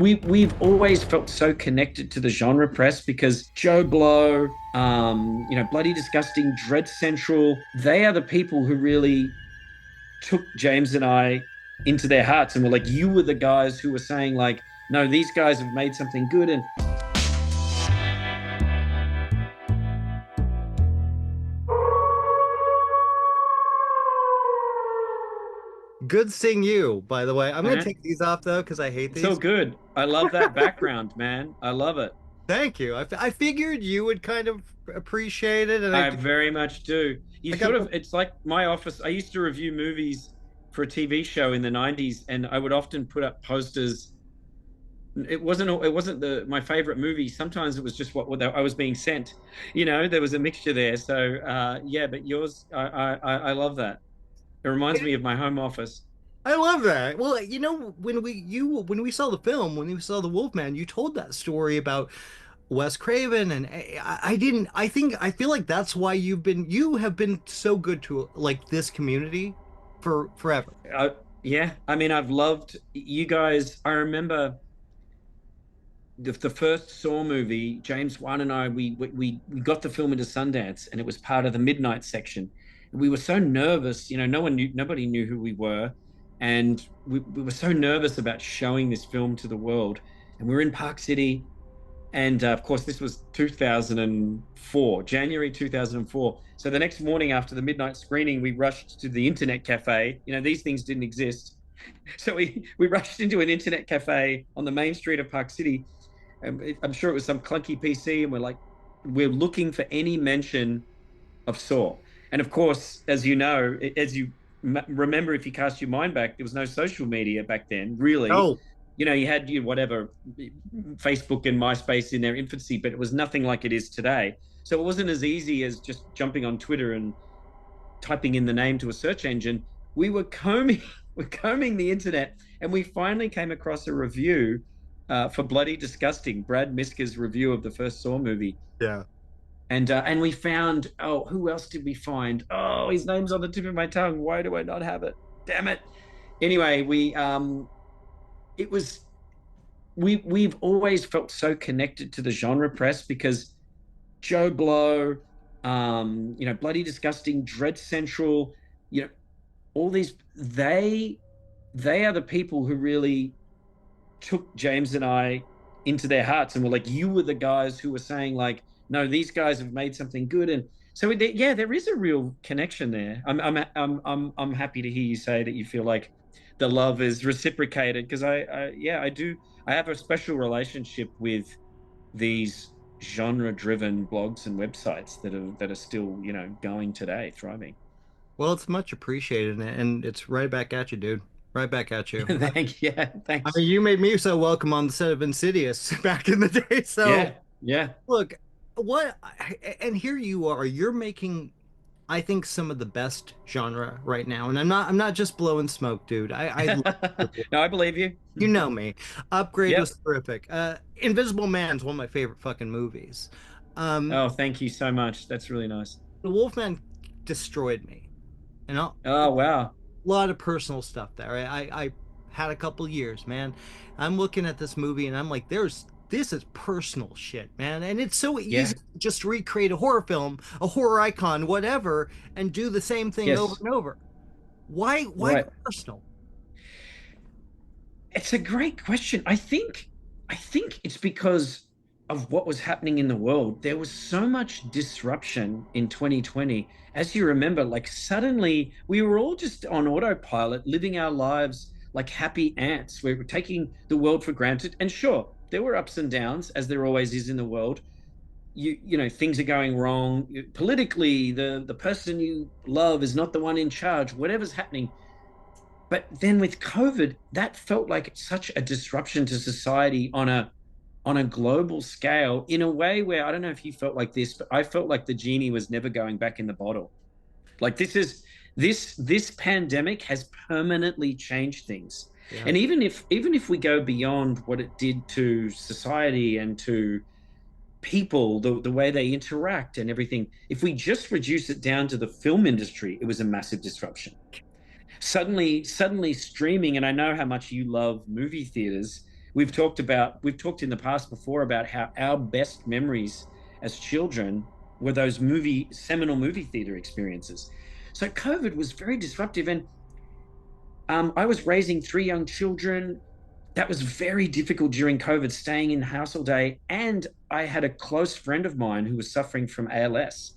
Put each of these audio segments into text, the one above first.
we've always felt so connected to the genre press because JoBlo, Bloody Disgusting, Dread Central, they are the people who really took James and I into their hearts and were like, you were the guys who were saying like, no, these guys have made something good. And Good seeing you, by the way. I'm gonna man, take these off though, because I hate it's so these. good. I love that background, man. I love it. Thank you. I figured you would kind of appreciate it, and I very much do. You I got sort of, it's like my office. I used to review movies for a TV show in the 90s, and I would often put up posters. It wasn't the my favorite movie. Sometimes it was just what I was being sent. There was a mixture there. So yeah, but yours, I love that. It reminds me of my home office. I love that. Well, when we saw the film, when we saw the Wolfman, you told that story about Wes Craven, and I didn't. I feel like that's why you have been so good to like this community for forever. Yeah, I mean, I've loved you guys. I remember the first Saw movie. James Wan and I, we got the film into Sundance, and it was part of the midnight section. We were so nervous, nobody knew who we were, and we were so nervous about showing this film to the world. And we were in Park City, and of course, this was 2004, January 2004. So the next morning after the midnight screening, we rushed to the internet cafe. These things didn't exist. So we rushed into an internet cafe on the main street of Park City. And I'm sure it was some clunky PC. And we're looking for any mention of Saw. And of course, as you know, as you remember, if you cast your mind back, there was no social media back then, really. Oh, You had whatever Facebook and MySpace in their infancy, but it was nothing like it is today. So it wasn't as easy as just jumping on Twitter and typing in the name to a search engine. We were combing, we're combing the internet, and we finally came across a review for Bloody Disgusting, Brad Miska's review of the first Saw movie. yeah. And we found, oh, who else did we find? Oh, his name's on the tip of my tongue. Why do I not have it? Damn it. Anyway, it was we've always felt so connected to the genre press because JoBlo, Bloody Disgusting, Dread Central, all these they are the people who really took James and I into their hearts and were like, you were the guys who were saying like, no, these guys have made something good. And so yeah, there is a real connection there. I'm happy to hear you say that you feel like the love is reciprocated because yeah, I do. I have a special relationship with these genre-driven blogs and websites that are still going today, thriving. Well, it's much appreciated, and it's right back at you, dude. Right back at you. Yeah, I thanks. mean, you made me so welcome on the set of Insidious back in the day. So, Yeah, yeah, look, and here you are. You're making, I think, some of the best genre right now. And I'm not just blowing smoke, dude. I love your work. no, I believe you. You know me. Upgrade was Yep. terrific. Invisible Man's one of my favorite fucking movies. Um, Oh, thank you so much. That's really nice. The Wolfman destroyed me. You know, Oh, wow. a lot of personal stuff there. I had a couple years, man. I'm looking at this movie and I'm like, this is personal shit, man. And it's so Yeah. easy to just recreate a horror film, a horror icon, whatever, and do the same thing over Yes. and over. Why Right. go personal? It's a great question. I think it's because of what was happening in the world. There was so much disruption in 2020. As you remember, like suddenly we were all just on autopilot, living our lives like happy ants. We were taking the world for granted. And sure, there were ups and downs, as there always is in the world. Things are going wrong politically. The person you love is not the one in charge. Whatever's happening, but then with COVID, that felt like such a disruption to society on a global scale in a way where I don't know if you felt like this, but I felt like the genie was never going back in the bottle. Like this pandemic has permanently changed things. Yeah. And even if we go beyond what it did to society and to people, the way they interact and everything, if we just reduce it down to the film industry, it was a massive disruption. Suddenly streaming, and I know how much you love movie theaters, we've talked in the past before about how our best memories as children were those seminal movie theater experiences. So COVID was very disruptive, and I was raising three young children. That was very difficult during COVID, staying in the house all day. And I had a close friend of mine who was suffering from ALS.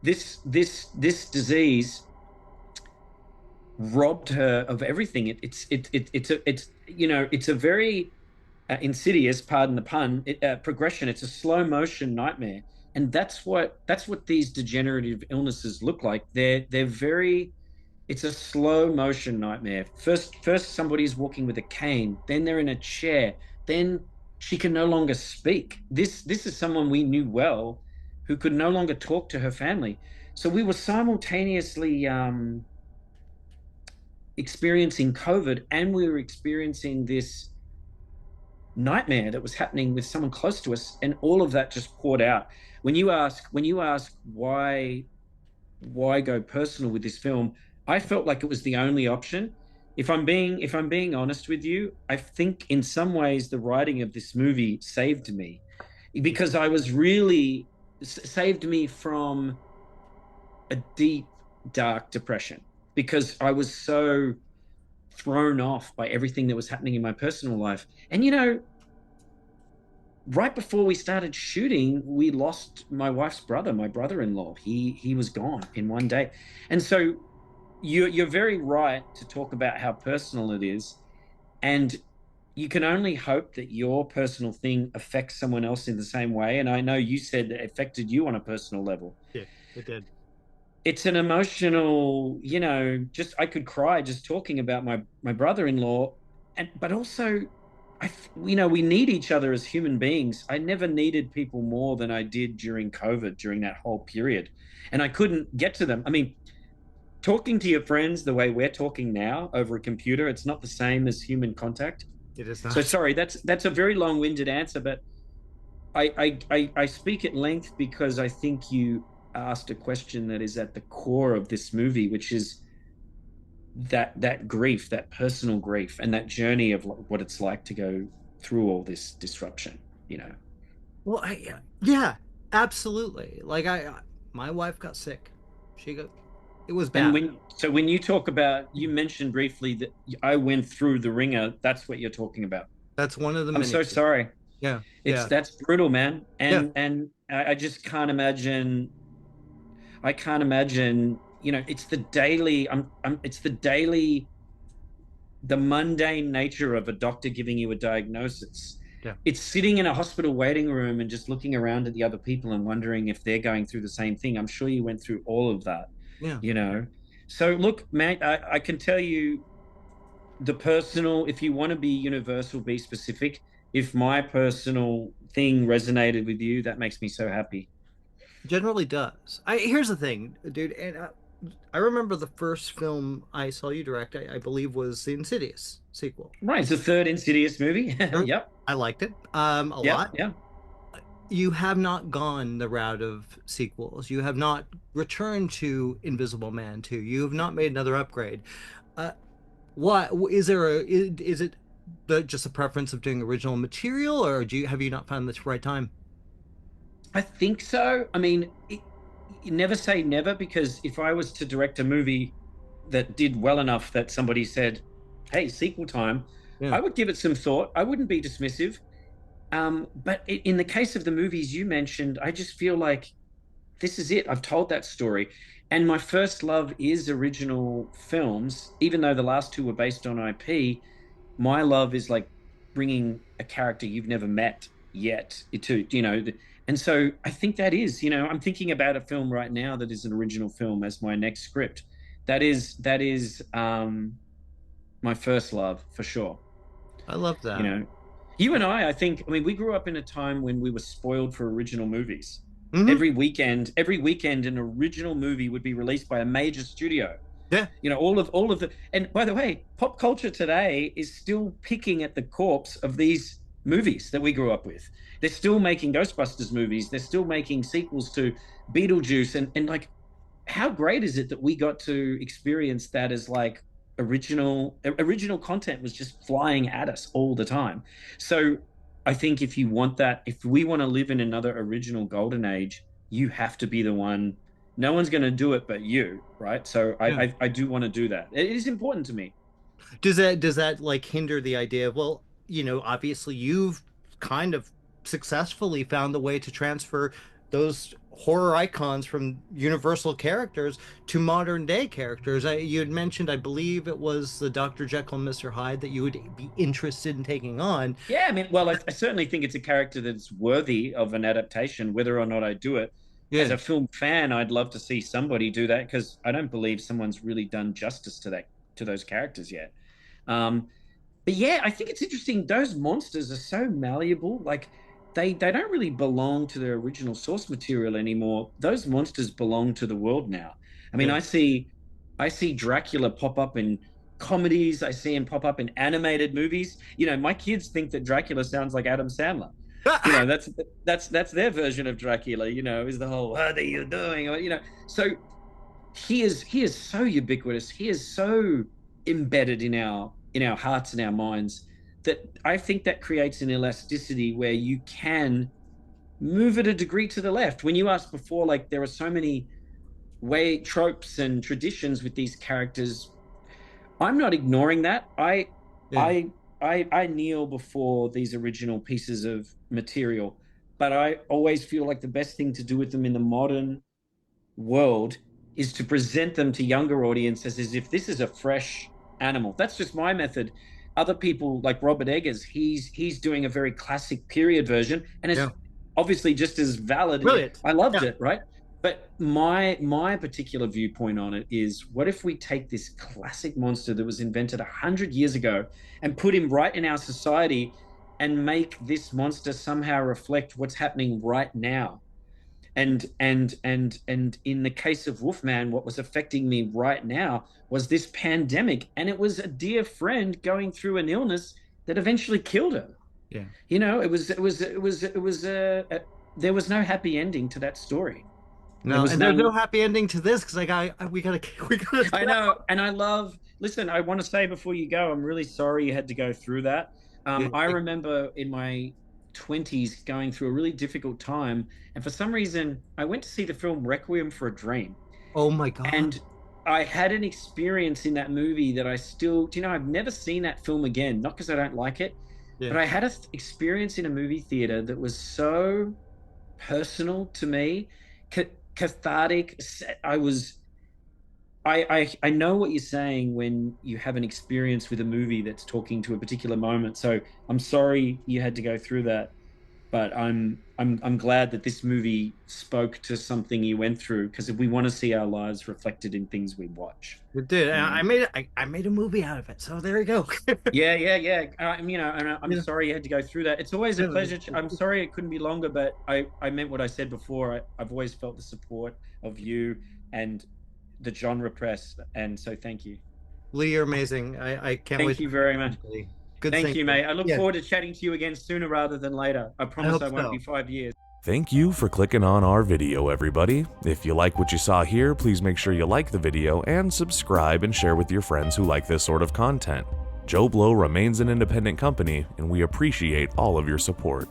This disease robbed her of everything. It's a very insidious, pardon the pun, progression. It's a slow motion nightmare, and that's what these degenerative illnesses look like. They're very It's a slow motion nightmare. First somebody's walking with a cane, then they're in a chair, then she can no longer speak. This is someone we knew well who could no longer talk to her family. So we were simultaneously experiencing COVID, and we were experiencing this nightmare that was happening with someone close to us, and all of that just poured out. When you ask why go personal with this film, I felt like it was the only option. If I'm being honest with you, I think in some ways the writing of this movie saved me, because I was really saved me from a deep dark depression, because I was so thrown off by everything that was happening in my personal life. And right before we started shooting, we lost my wife's brother, my brother-in-law. He was gone in one day. And so you're very right to talk about how personal it is, and you can only hope that your personal thing affects someone else in the same way. And I know you said it affected you on a personal level. Yeah, it did. It's an emotional, just I could cry just talking about my brother-in-law. And but also, we need each other as human beings. I never needed people more than I did during COVID, during that whole period. And I couldn't get to them. I mean, talking to your friends the way we're talking now over a computer, it's not the same as human contact. It is So not. sorry, that's a very long-winded answer, but I speak at length because I think you asked a question that is at the core of this movie, which is that grief, that personal grief, and that journey of what it's like to go through all this disruption. You know. Well, yeah, absolutely. Like my wife got sick. She got, it was And bad. when you talk about, you mentioned briefly that I went through the ringer. That's what you're talking about. That's one of the I'm many. so sorry. Yeah, It's yeah, That's brutal, man. yeah. And I just can't imagine. I can't imagine. It's the daily. It's the daily, the mundane nature of a doctor giving you a diagnosis. Yeah, It's sitting in a hospital waiting room and just looking around at the other people and wondering if they're going through the same thing. I'm sure you went through all of that, yeah. you know. So look, mate, I can tell you the personal. If you want to be universal, be specific. If my personal thing resonated with you, that makes me so happy. Generally does. Here's the thing, dude, and I remember the first film I saw you direct. I believe was the Insidious sequel. Right, it's the third Insidious movie. Er, Yep, I liked it a yep, lot. yep. You have not gone the route of sequels. You have not returned to Invisible Man 2. You have not made another upgrade. Uh, Why is there a is it just a preference of doing original material, or have you not found this right time? I think so. I mean, you never say never, because if I was to direct a movie that did well enough that somebody said, "Hey, sequel time," Yeah. I would give it some thought. I wouldn't be dismissive. But in the case of the movies you mentioned, I just feel like this is it. I've told that story. And my first love is original films, even though the last two were based on IP. My love is like bringing a character you've never met yet and so I think that is, I'm thinking about a film right now that is an original film as my next script. That is my first love for sure. I love you that. know you and I think, I mean, we grew up in a time when we were spoiled for original movies. Hmm. Every weekend an original movie would be released by a major studio. Yeah. All of the, and by the way, pop culture today is still picking at the corpse of these movies that we grew up with. They're still making Ghostbusters movies. They're still making sequels to Beetlejuice, and like, how great is it that we got to experience that as like original content was just flying at us all the time. So I think if you want that, if we want to live in another original golden age, you have to be the one. No one's going to do it but you, right? So Yeah. I do want to do that. It is important to me. Does that like hinder the idea of, well, obviously you've kind of successfully found the way to transfer those horror icons from universal characters to modern day characters. You had mentioned, I believe it was the Dr. Jekyll and Mr. Hyde that you would be interested in taking on. Yeah, I mean, well, I certainly think it's a character that's worthy of an adaptation, whether or not I do it. As Yeah, a film fan, I'd love to see somebody do that because I don't believe someone's really done justice to those characters yet. Um, but yeah, I think it's interesting. Those monsters are so malleable. Like they don't really belong to their original source material anymore. Those monsters belong to the world now. I mean, yeah. I see Dracula pop up in comedies. I see him pop up in animated movies. My kids think that Dracula sounds like Adam Sandler. That's their version of Dracula. Is the whole "What are you doing?" So he is so ubiquitous. He is so embedded in our hearts and our minds that I think that creates an elasticity where you can move it a degree to the left. When you asked before, like there are so many way tropes and traditions with these characters, I'm not ignoring that. I Yeah. I I kneel before these original pieces of material, but I always feel like the best thing to do with them in the modern world is to present them to younger audiences as if this is a fresh animal. That's just my method. Other people like Robert Eggers, he's doing a very classic period version, and it's Yeah. obviously just as valid. And Brilliant. I loved Yeah. it, right? But my particular viewpoint on it is, what if we take this classic monster that was invented 100 years ago and put him right in our society, and make this monster somehow reflect what's happening right now? And in the case of Wolfman, what was affecting me right now was this pandemic, and it was a dear friend going through an illness that eventually killed her. Yeah. There was no happy ending to that story. There No, was and there's no none. happy ending to this because we gotta we gotta. I know, and I love. Listen, I want to say before you go, I'm really sorry you had to go through that. Yeah. I remember in my 20s going through a really difficult time, and for some reason, I went to see the film Requiem for a Dream, Oh my God. and I had an experience in that movie that I still, I've never seen that film again. Not because I don't like it, Yeah. but I had an experience in a movie theater that was so personal to me, cathartic. I was I know what you're saying when you have an experience with a movie that's talking to a particular moment. So I'm sorry you had to go through that, but I'm glad that this movie spoke to something you went through, because if we want to see our lives reflected in things we watch, It did. you And know. I made a movie out of it. So there you go. Yeah, yeah, yeah. And I'm Yeah. sorry you had to go through that. It's always a Yeah. pleasure. I'm sorry it couldn't be longer, but I meant what I said before. I've always felt the support of you and the genre press, and so thank you. Lee, you're amazing. I can't wait Thank to you see very it much. someday. Good Thank thing. you, mate. I look Yeah, forward to chatting to you again sooner rather than later. I I promise hope I won't be so. 5 years. Thank you for clicking on our video, everybody. If you like what you saw here, please make sure you like the video and subscribe and share with your friends who like this sort of content. JoBlo remains an independent company, and we appreciate all of your support.